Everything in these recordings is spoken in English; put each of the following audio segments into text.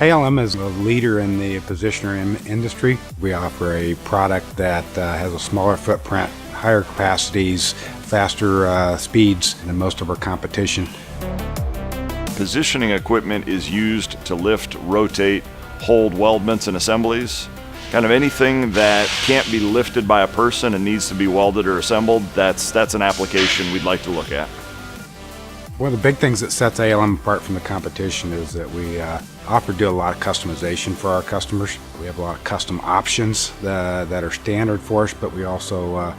ALM is a leader in the positioner industry. We offer a product that has a smaller footprint, higher capacities, faster speeds than most of our competition. Positioning equipment is used to lift, rotate, hold weldments and assemblies. Kind of anything that can't be lifted by a person and needs to be welded or assembled, that's an application we'd like to look at. One of the big things that sets ALM apart from the competition is that we do a lot of customization for our customers. We have a lot of custom options that are standard for us, but we also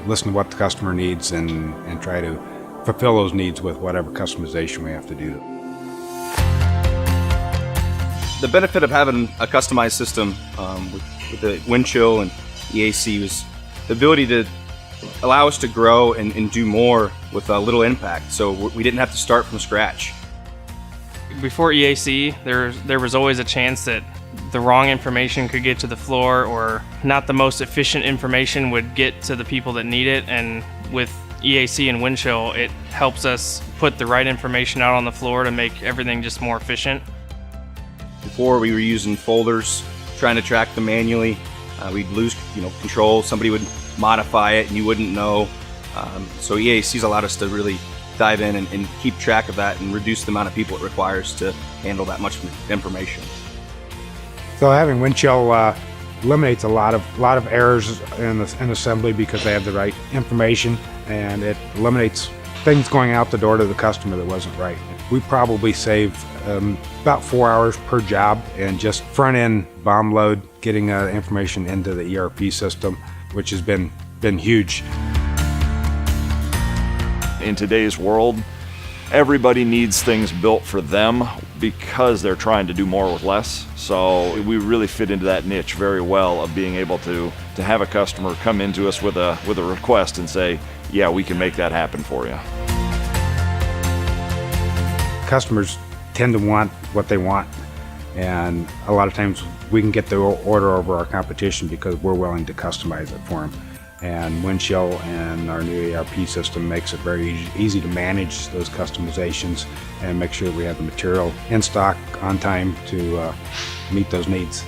listen to what the customer needs and try to fulfill those needs with whatever customization we have to do. The benefit of having a customized system with the Windchill and EAC was the ability to allow us to grow and do more with little impact. So we didn't have to start from scratch. Before EAC, there was always a chance that the wrong information could get to the floor, or not the most efficient information would get to the people that need it. And with EAC and Windchill, it helps us put the right information out on the floor to make everything just more efficient. Before, we were using folders, trying to track them manually. We'd lose control. Somebody would modify it and you wouldn't know. So EAC's allowed us to really dive in and keep track of that and reduce the amount of people it requires to handle that much information. So having Windchill eliminates a lot of errors in assembly because they have the right information, and it eliminates things going out the door to the customer that wasn't right. We probably save about 4 hours per job in just front-end BOM load, getting information into the ERP system, which has been huge. In today's world, everybody needs things built for them because they're trying to do more with less. So we really fit into that niche very well of being able to have a customer come into us with a request and say, yeah, we can make that happen for you. Customers tend to want what they want, and a lot of times we can get the order over our competition because we're willing to customize it for them. And Windchill and our new ERP system makes it very easy to manage those customizations and make sure that we have the material in stock on time to meet those needs.